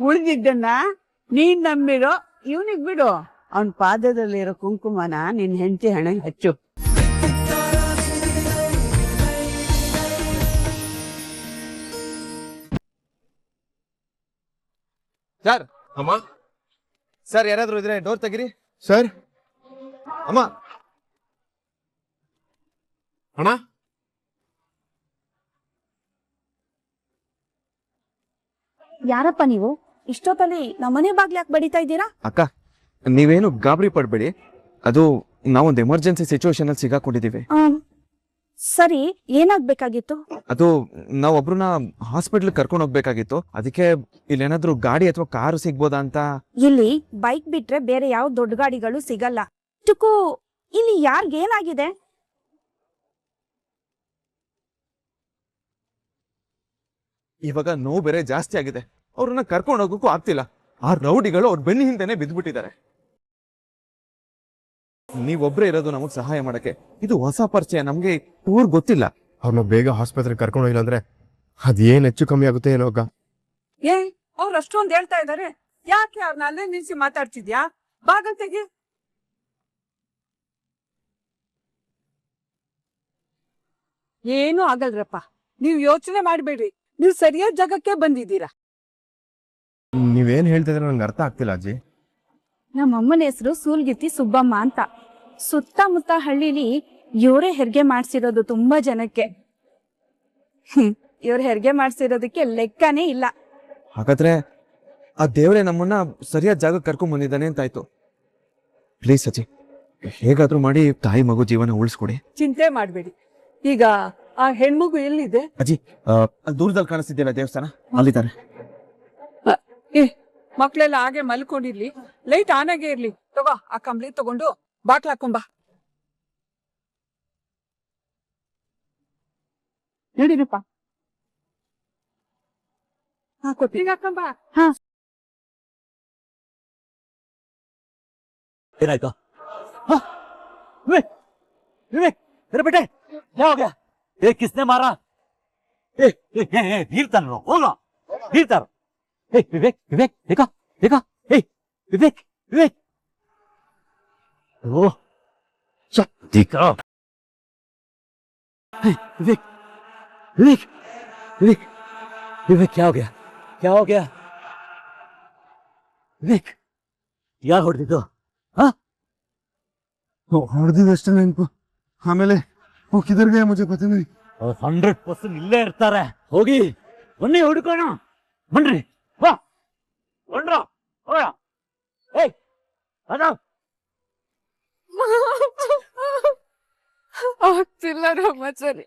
ಉಳಿದಿದ್ದನ್ನ ನೀನ್ ನಂಬಿರೋ ಇವನಿಗ್ ಬಿಡು. ಅವನ್ ಪಾದದಲ್ಲಿರೋ ಕುಂಕುಮನ ನಿನ್ ಹೆಂಡತಿ ಹಣೆಗೆ ಹಚ್ಚು. ಸರ್ ಅಮ್ಮ, ಸರ್ ಯಾರಾದ್ರೂ ಇದ್ರೆ ಡೋರ್ ತೆಗಿರಿ. ಸರ್ ಅಮ್ಮ, ಅಣ್ಣ, ಯಾರಪ್ಪ ನೀವು? ಇಷ್ಟೊತ್ತಲ್ಲಿ ನಮ್ಮನೆ ಬಾಗ್ಲಿ ಯಾಕೆ ಬಡಿತಾ ಇದ್ದೀರಾ? ಅಕ್ಕ ನೀವೇನು ಗಾಬರಿ ಪಡ್ಬೇಡಿ. ಅದು ನಾವೊಂದು ಎಮರ್ಜೆನ್ಸಿ ಸಿಚುವೇಶನ್ ಅಲ್ಲಿ ಸಿಗಾಕೊಂಡಿದೀವಿ. ಸರಿ, ಏನಾಗ್ಬೇಕಾಗಿತ್ತು? ಅದು ನಾವೊಬ್ರನ್ನ ಹಾಸ್ಪಿಟಲ್ ಕರ್ಕೊಂಡು ಹೋಗ್ಬೇಕಾಗಿತ್ತು. ಅದಕ್ಕೆ ಇಲ್ಲೇನಾದ್ರೂ ಗಾಡಿ ಅಥವಾ ಕಾರು ಸಿಗ್ಬೋದಾ ಅಂತ. ಇಲ್ಲಿ ಬೈಕ್ ಬಿಟ್ರೆ ಬೇರೆ ಯಾವ ದೊಡ್ಡ ಗಾಡಿಗಳು ಸಿಗಲ್ಲ. ಟುಕು, ಇಲ್ಲಿ ಯಾರಿಗೇನಾಗಿದೆ? ಇವಾಗ ನೋವು ಬೇರೆ ಜಾಸ್ತಿ ಆಗಿದೆ. ಅವ್ರನ್ನ ಕರ್ಕೊಂಡು ಹೋಗೋಕ್ಕೂ ಆಗ್ತಿಲ್ಲ. ಆ ರೌಡಿಗಳು ಅವ್ರ ಬೆನ್ನಿ ಹಿಂದೆನೆ ಬಿದ್ದ್ಬಿಟ್ಟಿದ್ದಾರೆ. ನೀವೊಬ್ರೇ ಇರೋದು ನಮಗ್ ಸಹಾಯ ಮಾಡಕ್ಕೆ. ಇದು ಹೊಸ ಪರಿಚಯ, ನಮ್ಗೆ ಊರ್ ಗೊತ್ತಿಲ್ಲ. ಅವ್ರನ್ನ ಬೇಗ ಆಸ್ಪತ್ರೆಗೆ ಕರ್ಕೊಂಡು ಹೋಗಿಲ್ಲ ಅಂದ್ರೆ ಅದೇನ್ ಹೆಚ್ಚು ಕಮ್ಮಿ ಆಗುತ್ತೆ ಏನೋ ಅಕ್ಕ. ಅವ್ರು ಅಷ್ಟೊಂದು ಹೇಳ್ತಾ ಇದಾರೆ, ಯಾಕೆ ಅವ್ರನ್ನ ಅಲ್ಲೇ ನಿಲ್ಸಿ ಮಾತಾಡ್ತಿದ್ಯಾ? ಬಾಗಲ್ ತೆಗಿ. ಏನು ಆಗಲ್ರಪ್ಪ, ನೀವ್ ಯೋಚನೆ ಮಾಡ್ಬೇಡ್ರಿ. ನೀವು ಸರಿಯಾದ ಜಾಗಕ್ಕೆ ಬಂದಿದ್ದೀರಾ. ನೀವೇನ್ ಹೇಳ್ತಿದ್ರೆ ನಂಗೆ ಅರ್ಥ ಆಗ್ತಿಲ್ಲ ಅಜ್ಜಿ. ನಮ್ಮಮ್ಮನ ಹೆಸರು ಸೂಲ್ಗಿತ್ತಿ ಸುಬ್ಬಮ್ಮ ಅಂತ. ಸುತ್ತಮುತ್ತ ಹಳ್ಳಿಲಿ ಇವರೇ ಹೆರಿಗೆ ಮಾಡ್ಸಿರೋದು ತುಂಬಾ ಜನಕ್ಕೆ. ಇವ್ರ ಹೆರಿಗೆ ಮಾಡ್ಸಿರೋದಕ್ಕೆ ಲೆಕ್ಕನೇ ಇಲ್ಲ. ಹಾಗಾದ್ರೆ ಆ ದೇವರೇ ನಮ್ಮನ್ನ ಸರಿಯಾದ ಜಾಗಕ್ಕೆ ಕರ್ಕೊಂಡ್ ಬಂದಿದ್ದಾನೆ ಅಂತಾಯ್ತು. ಪ್ಲೀಸ್ ಅಜ್ಜಿ, ಹೇಗಾದ್ರೂ ಮಾಡಿ ತಾಯಿ ಮಗು ಜೀವನ ಉಳಿಸ್ಕೊಡಿ. ಚಿಂತೆ ಮಾಡ್ಬೇಡಿ. ಈಗ ಆ ಹೆಣ್ಮಗು ಎಲ್ಲಿದೆ? ಅಜ್ಜಿ, ದೂರದಲ್ಲಿ ಕಾಣಿಸ್ತಿದ್ಯಲ್ಲ ದೇವಸ್ಥಾನ, ಅಲ್ಲಿದ್ದಾರೆ. ಮಕ್ಳೆಲ್ಲ ಹಾಗೆ ಮಲ್ಕೊಂಡಿರ್ಲಿ, ಲೈಟ್ ಆನ್ ಆಗೇ ಇರ್ಲಿ. ತಗೋ, ಆ ಕಂಬ್ಳಿ ತಗೊಂಡು ಬಾಕ್ಲ ಹಾಕೊಂಬ. ನಡೀರಪ್ಪ, ಕೊಟ್ಟಿಗೆ ಹಾಕೊಂಬ. ಏನಾಯ್ತು? विवेक मेरे बेटे क्या हो गया? ये किसने मारा? धीर तर होगा, धीर तर. विवेक विवेक देखा देखा. विवेक विवेक ओ देखा. विवेक विवेक विवेक विवेक क्या हो गया? क्या हो गया? विवेक यार ಹೊಡೆದಿದ್ದು? ಹೊಡೆದಿದ್ದಷ್ಟೇ ನೆನಪು. ಆಮೇಲೆ ಕಿದರ್ ಗಯ ಮುझे पता नहीं. 100% ಇಲ್ಲೇ ಇರ್ತಾರೆ. ಹೋಗಿ ಬನ್ನಿ ಹುಡುಕೋಣ. ಬನ್ರಿ, ಬಾ ಬನ್ರ. ಏಯ್ ಅದ ಆಗ್ತಿಲ್ಲ ರಾಮಾಚಾರಿ,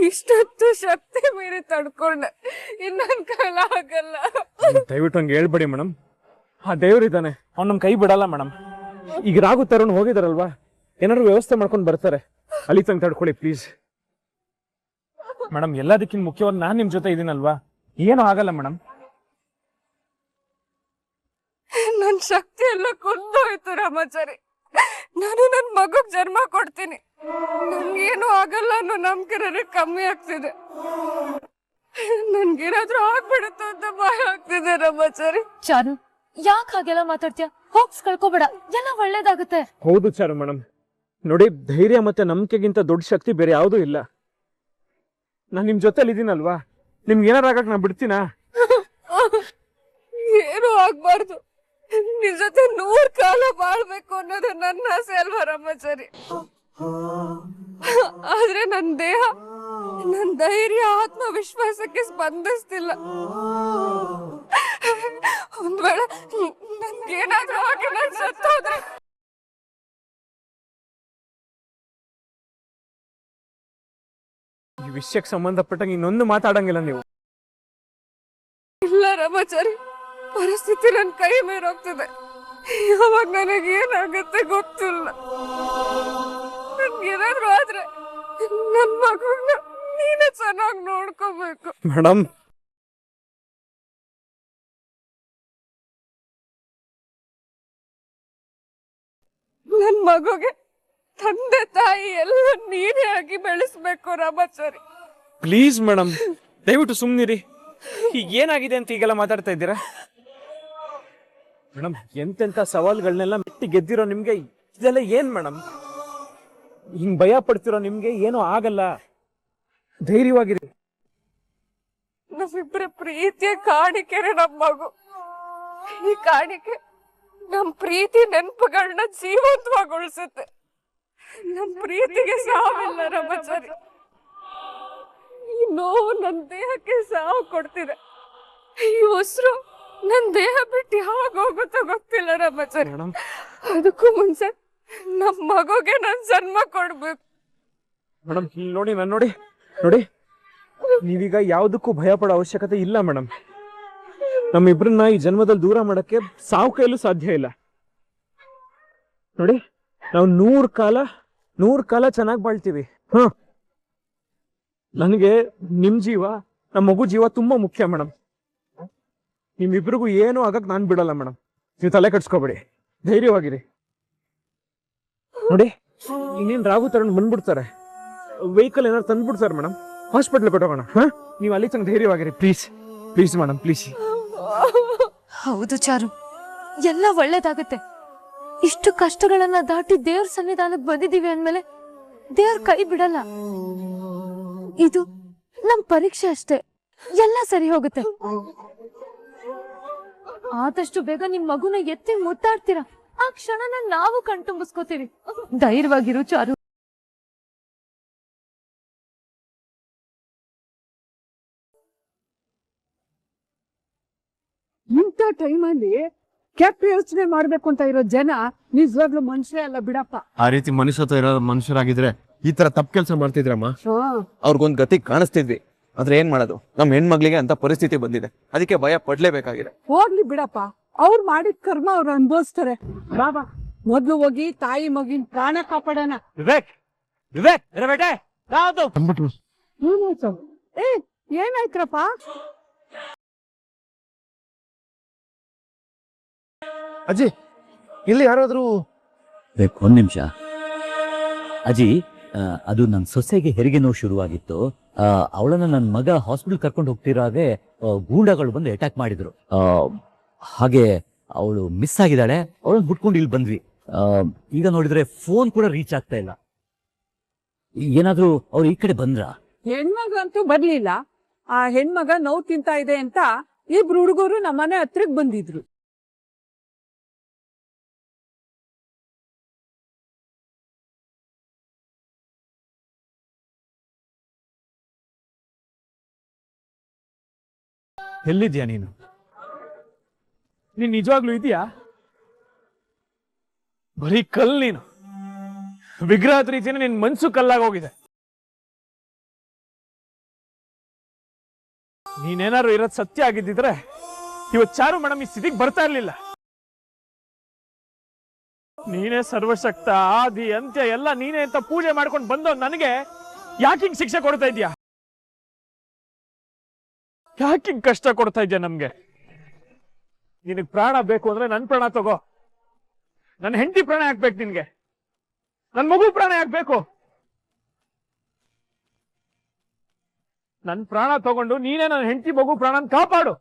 ಇಷ್ಟೊತ್ತು ಶಕ್ತಿ ಮೀರಿ ತಡ್ಕೊಂಡೆ. ಇನ್ನೊಂದ್ ಕಾಲ ಆಗಲ್ಲ. ದಯವಿಟ್ಟು ಹಂಗೆ ಹೇಳ್ಬೇಡಿ ಮೇಡಮ್. ಆ ದೇವ್ರಿದ್ದಾನೆ, ಅವ್ನು ನಮ್ ಕೈ ಬಿಡಲ್ಲ ಮೇಡಮ್. ಈಗ ರಾಗು ತರುಣ್ ಹೋಗಿದಾರಲ್ವಾ, ಏನಾದ್ರು ವ್ಯವಸ್ಥೆ ಮಾಡ್ಕೊಂಡು ಬರ್ತಾರೆ. ಅಲ್ಲಿ ತಂಗ ತಡ್ಕೊಳ್ಳಿ ಪ್ಲೀಸ್ ಮೇಡಮ್. ಎಲ್ಲದಕ್ಕಿಂತ ಮುಖ್ಯವಾಗಿ ನಾನ್ ನಿಮ್ ಜೊತೆ ಇದೀನಲ್ವಾ, ಏನೂ ಆಗಲ್ಲ ಮೇಡಮ್. ನನ್ ಶಕ್ತಿ ಎಲ್ಲ ಕುಂದೋಯ್ತು ರಾಮಾಚಾರಿ. ನಾನು ನನ್ ಮಗುಗ್ ಜನ್ಮ ಕೊಡ್ತೀನಿ, ನನ್ಗೇನು ಆಗಲ್ಲ ಅನ್ನೋ ನಂಬಿಕೆ ಕಮ್ಮಿ ಆಗ್ತಿದೆ. ನನ್ಗೇನಾದ್ರೂ ಆಗ್ಬಿಡುತ್ತೋ ಅಂತ ಭಯ ಆಗ್ತಿದೆ ರಾಮಾಚಾರಿ. ಚಾರು, ಯಾಕೆ ಹಾಗೆಲ್ಲ ಮಾತಾಡ್ತೀಯ? ಹೋಗ್ಸ್ ಕಳ್ಕೊಬೇಡ, ಎಲ್ಲ ಒಳ್ಳೇದಾಗುತ್ತೆ. ಹೌದು ಚಾರು ಮೇಡಮ್, ನೋಡಿ ಧೈರ್ಯ ಮತ್ತೆ ನಂಬಿಕೆಗಿಂತ ದೊಡ್ಡ ಶಕ್ತಿ ಬೇರೆ ಯಾವುದೂ ಇಲ್ಲ. ನಾನ್ ನಿಮ್ ಜೊತೆಲಿ ಇದೀನಲ್ವಾ, ನಿಮ್ಗೆ ಏನಾರ ಆಗಕ್ ನಾ ಬಿಡ್ತೀನಾ? ಏನು ಆಗ್ಬಾರ್ದು, ನಿನ್ ಜೊತೆ 100 ಕಾಲ ಬಾಳ್ಬೇಕು ಅನ್ನೋದು ನನ್ನ ಆಸೆ ಅಲ್ವಾ ರಾಮಾಚಾರಿ. ಆದ್ರೆ ನನ್ ದೇಹ, ನನ್ ಧೈರ್ಯ, ಆತ್ಮವಿಶ್ವಾಸಕ್ಕೆ ಸ್ಪಂದಿಸ್ತಿಲ್ಲ. ಒಂದ್ ವೇಳೆ ನನ್ಗೇನಾದ್ರೂ ಆಗಿ ನನ್ ಸತ್ತೋದ್ರೆ ಈ ವಿಷಯಕ್ಕೆ ಸಂಬಂಧಪಟ್ಟಂಗೆ ಇನ್ನೊಂದು ಮಾತಾಡಂಗಿಲ್ಲ ನೀವು. ಇಲ್ಲ ರಾಮಾಚಾರಿ, ಪರಿಸ್ಥಿತಿ ನನ್ ಕೈ ಮೀರೋಗ್ತಿದೆ. ಯಾವಾಗ ನನಗೇನಾಗತ್ತೆ ಗೊತ್ತಿಲ್ಲ. ನನ್ಗೇನಾದ್ರೂ ಆದ್ರೆ ನನ್ ಮಗುನ ನೀನೇ ಚೆನ್ನಾಗಿ ನೋಡ್ಕೋಬೇಕು ಮೇಡಮ್. ನನ್ ಮಗುಗೆ ತಂದೆ ತಾಯಿ ಎಲ್ಲ ನೀನೇ ಆಗಿ ಬೆಳೆಸ್ಬೇಕು ರಾಮಾಚಾರಿ. ಪ್ಲೀಸ್ ಮೇಡಮ್, ದಯವಿಟ್ಟು ಸುಮ್ನಿರಿ. ಈಗ ಏನಾಗಿದೆ ಅಂತ ಈಗೆಲ್ಲ ಮಾತಾಡ್ತಾ ಇದ್ದೀರಾ? ಮೇಡಮ್ ಎಂತೆಂತ ಸವಾಲ್ಗಳನ್ನೆಲ್ಲ ಮೆಟ್ಟಿ ಗೆದ್ದಿರೋ ನಿಮ್ಗೆ ಇದೆಲ್ಲ ಏನ್ ಮೇಡಮ್? ಹಿಂಗ್ ಭಯ ಪಡ್ತಿರೋ ನಿಮ್ಗೆ ಏನೂ ಆಗಲ್ಲ, ಧೈರ್ಯವಾಗಿರಿ. ನಮ್ಮಿಬ್ಬರ ಪ್ರೀತಿಯ ಕಾಣಿಕೆರೆ ನಮ್ ಮಗು. ಈ ಕಾಣಿಕೆ ನಮ್ ಪ್ರೀತಿ ನೆನಪುಗಳನ್ನ ಜೀವಂತವಾಗಿ ಉಳಿಸುತ್ತೆ. ನಮ್ ಪ್ರೀತಿಗೆ ಸಾವಿಲ್ಲ ರಾಮಾಚಾರಿ. ಈ ನೋವು ನನ್ ದೇಹಕ್ಕೆ ಸಾವು ಕೊಡ್ತಿದೆ. ಈ ಉಸಿರು ನನ್ ದೇಹ ಬಿಟ್ಟು ಯಾವಾಗ ಹೋಗುತ್ತೋ ಗೊತ್ತಿಲ್ಲ ರಾಮಾಚಾರಿ. ಅದಕ್ಕೂ ಮುಂಚೆ ನಮ್ ಮಗುಗೆ ನನ್ ಜನ್ಮ ಕೊಡ್ಬೇಕು. ಮೇಡಮ್ ಇಲ್ಲಿ ನೋಡಿ, ನಾನು ನೋಡಿ ನೀವೀಗ ಯಾವ್ದಕ್ಕೂ ಭಯ ಪಡೋ ಅವಶ್ಯಕತೆ ಇಲ್ಲ ಮೇಡಮ್. ನಮ್ಮಿಬ್ರನ್ನ ಈ ಜನ್ಮದಲ್ಲಿ ದೂರ ಮಾಡಕ್ಕೆ ಸಾವು ಕೈಲೂ ಸಾಧ್ಯ ಇಲ್ಲ. ನೋಡಿ, ನಾವು 100 ಕಾಲ ಚೆನ್ನಾಗಿ ಬಾಳ್ತೀವಿ. ನನಗೆ ನಿಮ್ ಜೀವ, ನಮ್ಮ ಮಗು ಜೀವ ತುಂಬಾ ಮುಖ್ಯ ಮೇಡಮ್. ನಿಮ್ಮಿಬ್ರಿಗೂ ಏನೂ ಆಗಕ್ ನಾನ್ ಬಿಡಲ್ಲ ಮೇಡಮ್. ನೀವು ತಲೆ ಕಟ್ಸ್ಕೊಬೇಡಿ, ಧೈರ್ಯವಾಗಿರಿ. ನೋಡಿ, ಇನ್ನೇನ್ ರಾಘು ತರಣ ಬಂದ್ಬಿಡ್ತಾರೆ, ವೆಹಿಕಲ್ ಏನಾದ್ರು ತಂದ್ಬಿಡ್ತಾರೆ ಮೇಡಮ್, ಹಾಸ್ಪಿಟ್ಲ್ ಕೊಟ್ಟೋಗೋಣ. ನೀವು ಅಲ್ಲಿ ತನಕ ಧೈರ್ಯವಾಗಿರಿ ಪ್ಲೀಸ್ ಮೇಡಮ್, ಪ್ಲೀಸ್. ಹೌದು ಚಾರು, ಎಲ್ಲ ಒಳ್ಳೇದಾಗತ್ತೆ. ಇಷ್ಟು ಕಷ್ಟಗಳನ್ನ ದಾಟಿ ದೇವ್ರ ಸನ್ನಿಧಾನಕ್ಕೆ ಬಂದಿದೀವಿ ಅಂದ್ಮೇಲೆ ದೇವ್ರ ಕೈ ಬಿಡಲ್ಲ. ಇದು ನಮ್ ಪರೀಕ್ಷೆ ಅಷ್ಟೇ, ಎಲ್ಲ ಸರಿ ಹೋಗುತ್ತೆ. ಆದಷ್ಟು ಬೇಗ ನಿಮ್ ಮಗುನ ಎತ್ತಿ ಮುತ್ತಾಡ್ತೀರಾ, ಆ ಕ್ಷಣನ ನಾವು ಕಣ್ತುಂಬಿಸ್ಕೋತೀವಿ. ಧೈರ್ಯವಾಗಿರು ಚಾರು. ಇಂಥ ಟೈಮಲ್ಲಿ ಕೆಟ್ಟ ಯೋಚನೆ ಮಾಡ್ಬೇಕು ಅಂತ ಇರೋ ಜನ ನಿಜವಾಗ್ಲೂ ಮನುಷ್ಯರೇ ಅಲ್ಲ ಬಿಡಪ್ಪ. ಆ ರೀತಿ ಮನುಷ್ಯತ್ವ ಇರೋ ಮನುಷ್ಯರಾಗಿದ್ರೆ ಈ ತರ ತಪ್ಪು ಕೆಲಸ ಮಾಡ್ತಿದ್ರಮ್ಮ. ಅವ್ರಿಗೊಂದ್ ಗತಿ ಕಾಣಿಸ್ತಿದ್ವಿ, ಆದ್ರೆ ಏನ್ ಮಾಡೋದು, ನಮ್ ಹೆಣ್ಮಗ್ಳಿಗೆ ಅಂತ ಪರಿಸ್ಥಿತಿ ಬಂದಿದೆ, ಅದಕ್ಕೆ ಭಯ ಪಡ್ಲೇಬೇಕಾಗಿದೆ. ಹೋಗ್ಲಿ ಬಿಡಪ್ಪ, ಅವ್ರು ಮಾಡಿದ ಕರ್ಮ ಅವ್ರು ಅನ್ಭವಿಸ್ತಾರೆ. ಬಾಬಾ ಮೊದ್ಲು ಹೋಗಿ ತಾಯಿ ಮಗಿನ ಪ್ರಾಣ ಕಾಪಾಡೋಣ. ವಿವೇಕ್ ವಿವೇಕ್ ಬೇಟೆ ಯಾವ್ದು ಏನಾಯ್ತು? ಏನಾಯ್ತ್ರಪ್ಪ? ಅಜ್ಜಿ, ಇಲ್ಲಿ ಯಾರಾದ್ರೂ ಒಂದ್ ನಿಮಿಷ ಅಜ್ಜಿ. ಅದು ನನ್ನ ಸೊಸೆಗೆ ಹೆರಿಗೆ ನೋವು ಶುರುವಾಗಿತ್ತು. ಅವಳನ್ನ ನನ್ನ ಮಗ ಹಾಸ್ಪಿಟಲ್ ಕರ್ಕೊಂಡು ಹೋಗ್ತಿರಾಗೆ ಗೂಂಡಾಗಳು ಬಂದು ಅಟ್ಯಾಕ್ ಮಾಡಿದ್ರು. ಹಾಗೆ ಅವಳು ಮಿಸ್ ಆಗಿದ್ದಾಳೆ. ಅವಳನ್ನ ಬಿಟ್ಕೊಂಡು ಇಲ್ಲಿ ಬಂದ್ವಿ. ಈಗ ನೋಡಿದ್ರೆ ಫೋನ್ ಕೂಡ ರೀಚ್ ಆಗ್ತಾ ಇಲ್ಲ. ಏನಾದ್ರೂ ಅವ್ರು ಈ ಕಡೆ ಬಂದ್ರ? ಹೆಣ್ಮಗ ಅಂತೂ ಬರ್ಲಿಲ್ಲ. ಆ ಹೆಣ್ಮಗ ನೋವು ತಿಂತಾ ಇದೆ ಅಂತ ಇಬ್ರು ಹುಡುಗರು ನಮ್ಮನೆ ಹತ್ರಕ್ ಬಂದಿದ್ರು. ಎಲ್ಲಿದ್ಯಾ ನೀನು ನಿಜವಾಗ್ಲೂ ಇದೆಯಾ? ಬರೀ ಕಲ್ ನೀನು, ವಿಗ್ರಹದ ರೀತಿಯ ನಿನ್ ಮನ್ಸು ಕಲ್ಲಾಗೋಗಿದೆ. ನೀನೇನಾದ್ರು ಇರೋದ್ ಸತ್ಯ ಆಗಿದ್ದಿದ್ರೆ ಇವತ್ತು ಚಾರು ಮೇಡಮ್ ಈ ಸ್ಥಿತಿಗೆ ಬರ್ತಾ ಇರ್ಲಿಲ್ಲ. ನೀನೇ ಸರ್ವಶಕ್ತ, ಆದಿ ಅಂತ್ಯ ಎಲ್ಲ ನೀನೇ ಅಂತ ಪೂಜೆ ಮಾಡ್ಕೊಂಡು ಬಂದವ್ ನನಗೆ ಯಾಕಿಂಗ್ ಶಿಕ್ಷೆ ಕೊಡ್ತಾ ಇದ್ಯಾ? ಯಾಕಿಂಗ್ ಕಷ್ಟ ಕೊಡ್ತಾ ಇದ್ಯಾ ನಮ್ಗೆ? ನಿನಗ್ ಪ್ರಾಣ ಬೇಕು ಅಂದ್ರೆ ನನ್ ಪ್ರಾಣ ತಗೋ. ನನ್ನ ಹೆಂಡತಿ ಪ್ರಾಣ ಹಾಕ್ಬೇಕು ನಿನ್ಗೆ, ನನ್ ಮಗು ಪ್ರಾಣ ಹಾಕ್ಬೇಕು. ನನ್ ಪ್ರಾಣ ತಗೊಂಡು ನೀನೇ ನನ್ನ ಹೆಂಡತಿ ಮಗು ಪ್ರಾಣ ಕಾಪಾಡು.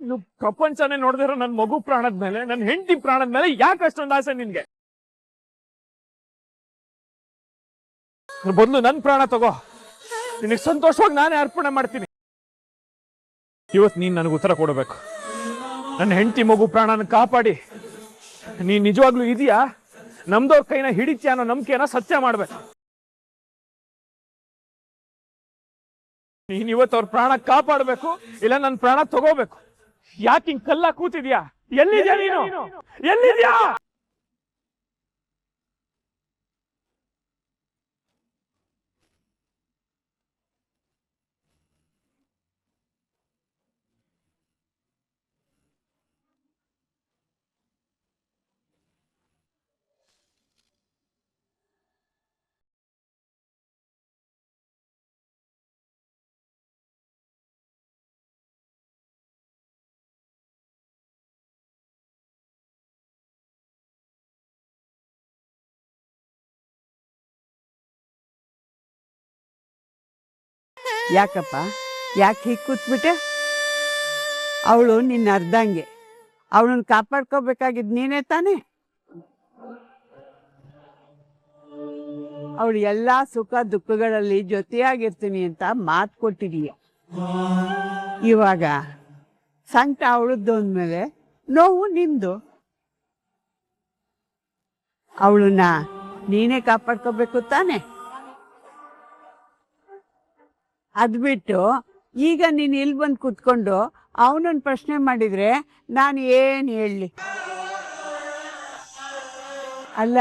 ಇನ್ನು ಪ್ರಪಂಚನೇ ನೋಡ್ದಿರೋ ನನ್ ಮಗು ಪ್ರಾಣದ ಮೇಲೆ, ನನ್ನ ಹೆಂಡತಿ ಪ್ರಾಣದ ಮೇಲೆ ಯಾಕೆ ಅಷ್ಟೊಂದು ಆಸೆ ನಿನ್ಗೆ? ಬದಲು ನನ್ ಪ್ರಾಣ ತಗೋ, ನಿನಗೆ ಸಂತೋಷವಾಗಿ ನಾನೇ ಅರ್ಪಣೆ ಮಾಡ್ತೀನಿ. ಇವತ್ತು ನೀನ್ ನನಗೆ ಉತ್ತರ ಕೊಡಬೇಕು. ನನ್ನ ಹೆಂಡತಿ ಮಗು ಪ್ರಾಣನ ಕಾಪಾಡಿ ನೀನ್ ನಿಜವಾಗ್ಲೂ ಇದೆಯಾ, ನಮ್ದವ್ರ ಕೈನ ಹಿಡಿತ್ಯಾ ಅನ್ನೋ ನಂಬಿಕೆನ ಸತ್ಯ ಮಾಡ್ಬೇಕು. ನೀನ್ ಇವತ್ತು ಅವ್ರ ಪ್ರಾಣ ಕಾಪಾಡ್ಬೇಕು, ಇಲ್ಲ ನನ್ನ ಪ್ರಾಣ ತಗೋಬೇಕು. ಯಾಕೆ ಹಿಂಗ್ ಕಲ್ಲ ಕೂತಿದ್ಯಾ? ಎಲ್ಲಿದ್ಯಾ ನೀನು? ಎಲ್ಲಿದ್ಯಾ? ಯಾಕಪ್ಪ, ಯಾಕೆ ಹೀಗೆ ಕೂತ್ಬಿಟ್ಟೆ? ಅವಳು ನಿನ್ನ ಅರ್ಧಂಗೆ. ಅವಳನ್ನ ಕಾಪಾಡ್ಕೋಬೇಕಾಗಿದ್ ನೀನೇ ತಾನೇ. ಅವಳು ಎಲ್ಲಾ ಸುಖ ದುಃಖಗಳಲ್ಲಿ ಜೊತೆಯಾಗಿರ್ತೀನಿ ಅಂತ ಮಾತು ಕೊಟ್ಟಿದೀಯ. ಇವಾಗ ಸಂಕಟ ಅವಳದ್ದು ಅಂದ್ಮೇಲೆ ನೋವು ನಿಂದು. ಅವಳನ್ನ ನೀನೇ ಕಾಪಾಡ್ಕೋಬೇಕು ತಾನೆ. ಅದ್ಬಿಟ್ಟು ಈಗ ನೀನು ಇಲ್ಲಿ ಬಂದು ಕೂತ್ಕೊಂಡು ಅವನನ್ನ ಪ್ರಶ್ನೆ ಮಾಡಿದ್ರೆ ನಾನು ಏನು ಹೇಳಲಿ? ಅಲ್ಲ,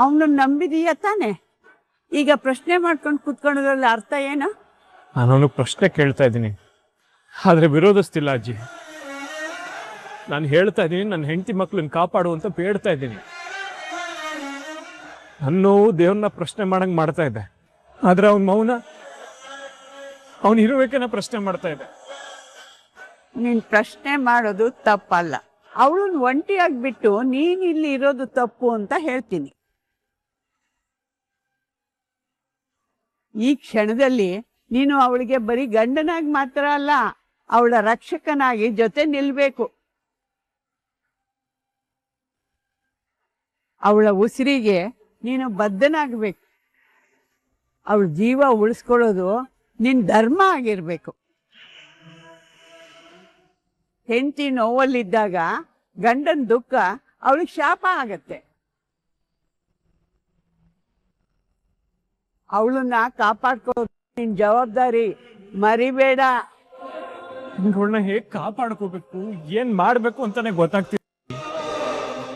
ಅವನನ್ನ ನಂಬಿದೀಯ ತಾನೆ. ಈಗ ಪ್ರಶ್ನೆ ಮಾಡ್ಕೊಂಡು ಕೂತ್ಕೊಳ್ಳೋದ್ರಲ್ಲಿ ಅರ್ಥ ಏನು? ನಾನು ಅವನಿಗೆ ಪ್ರಶ್ನೆ ಕೇಳ್ತಾ ಇದ್ದೀನಿ, ಆದ್ರೆ ವಿರೋಧಿಸ್ತಿಲ್ಲ ಅಜ್ಜಿ. ನಾನು ಹೇಳ್ತಾ ಇದ್ದೀನಿ, ನನ್ನ ಹೆಂಡತಿ ಮಕ್ಳನ್ನ ಕಾಪಾಡು ಅಂತ ಬೇಡ್ತಾ ಇದ್ದೀನಿ. ನನ್ನ ನೋವು ದೇವ್ರನ್ನ ಪ್ರಶ್ನೆ ಮಾಡಂಗ್ ಮಾಡ್ತಾ ಇದ್ದೆ, ಆದ್ರೆ ಅವನ ಮೌನ ಅವನು ಇರುವೇಕನ ಪ್ರಶ್ನೆ ಮಾಡ್ತಾ ಇದ್ದೆ. ನೀನ್ ಪ್ರಶ್ನೆ ಮಾಡೋದು ತಪ್ಪಲ್ಲ. ಅವಳನ್ನ ಒಂಟಿಯಾಗಿ ಬಿಟ್ಟು ನೀನ್ ಇಲ್ಲಿ ಇರೋದು ತಪ್ಪು ಅಂತ ಹೇಳ್ತೀನಿ. ಈ ಕ್ಷಣದಲ್ಲಿ ನೀನು ಅವಳಿಗೆ ಬರೀ ಗಂಡನಾಗಿ ಮಾತ್ರ ಅಲ್ಲ, ಅವಳ ರಕ್ಷಕನಾಗಿ ಜೊತೆ ನಿಲ್ಬೇಕು. ಅವಳ ಉಸಿರಿಗೆ ನೀನು ಬದ್ಧನಾಗಬೇಕು. ಅವಳ ಜೀವ ಉಳಿಸ್ಕೊಳ್ಳೋದು ನಿನ್ ಧರ್ಮ ಆಗಿರ್ಬೇಕು. ಹೆಂಡತಿ ನೋವಲ್ಲಿದ್ದಾಗ ಗಂಡನ ದುಃಖ ಅವಳಿಗೆ ಶಾಪ ಆಗತ್ತೆ. ಅವಳನ್ನ ಕಾಪಾಡ್ಕೊಳ್ಳೋದು ನಿನ್ ಜವಾಬ್ದಾರಿ, ಮರಿಬೇಡ. ಅವಳನ್ನ ಹೇಗ್ ಕಾಪಾಡ್ಕೋಬೇಕು, ಏನ್ ಮಾಡ್ಬೇಕು ಅಂತಾನೆ ಗೊತ್ತಾಗ್ತಿಲ್ಲ.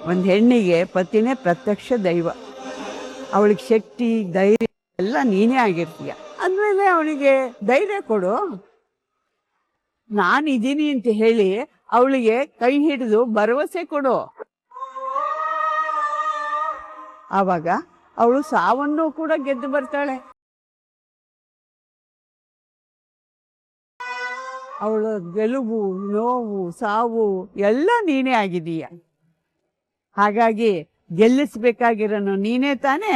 ಒಂದು ಹೆಣ್ಣಿಗೆ ಪತಿನೇ ಪ್ರತ್ಯಕ್ಷ ದೈವ. ಅವಳಿಗೆ ಶಕ್ತಿ ಧೈರ್ಯ ಎಲ್ಲ ನೀನೇ ಆಗಿರ್ತೀಯ. ಅಂದಮೇಲೆ ಅವಳಿಗೆ ಧೈರ್ಯ ಕೊಡು. ನಾನಿದ್ದೀನಿ ಅಂತ ಹೇಳಿ ಅವಳಿಗೆ ಕೈ ಹಿಡಿದು ಭರವಸೆ ಕೊಡು. ಆವಾಗ ಅವಳು ಸಾವನ್ನು ಕೂಡ ಗೆದ್ದು ಬರ್ತಾಳೆ. ಅವಳ ಗೆಲುವು, ನೋವು, ಸಾವು ಎಲ್ಲ ನೀನೇ ಆಗಿದೀಯ. ಹಾಗಾಗಿ ಗೆಲ್ಲಿಸ್ಬೇಕಾಗಿರೋನು ನೀನೇ ತಾನೇ.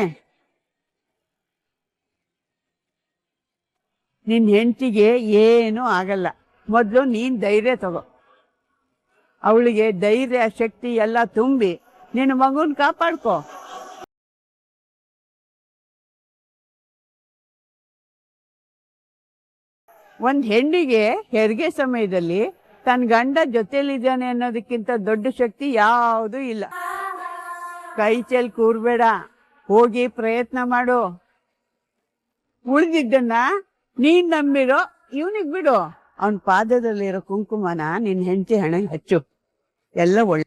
ನಿನ್ನ ಹೆಂಡತಿಗೆ ಏನೂ ಆಗಲ್ಲ. ಮೊದಲು ನೀನು ಧೈರ್ಯ ತಗೋ. ಅವಳಿಗೆ ಧೈರ್ಯ ಶಕ್ತಿ ಎಲ್ಲ ತುಂಬಿ ನಿನ್ನ ಮಗುನ ಕಾಪಾಡ್ಕೋ. ಒಂದು ಹೆಣ್ಣಿಗೆ ಹೆರಿಗೆ ಸಮಯದಲ್ಲಿ ತನ್ನ ಗಂಡ ಜೊತೆಲಿದ್ದಾನೆ ಅನ್ನೋದಕ್ಕಿಂತ ದೊಡ್ಡ ಶಕ್ತಿ ಯಾವುದೂ ಇಲ್ಲ. ಕೈ ಚೆಲ್ಲಿ ಕೂರ್ಬೇಡ, ಹೋಗಿ ಪ್ರಯತ್ನ ಮಾಡು. ಉಳಿದಿದ್ದನ್ನ ನೀನ್ ನಂಬಿರೋ ಇವನಿಗೆ ಬಿಡು. ಅವನ ಪಾದದಲ್ಲಿರೋ ಕುಂಕುಮನ ನಿನ್ನ ಹೆಂಡತಿ ಹಣೆಗೆ ಹಚ್ಚು. ಎಲ್ಲ ಒಳ್ಳೆ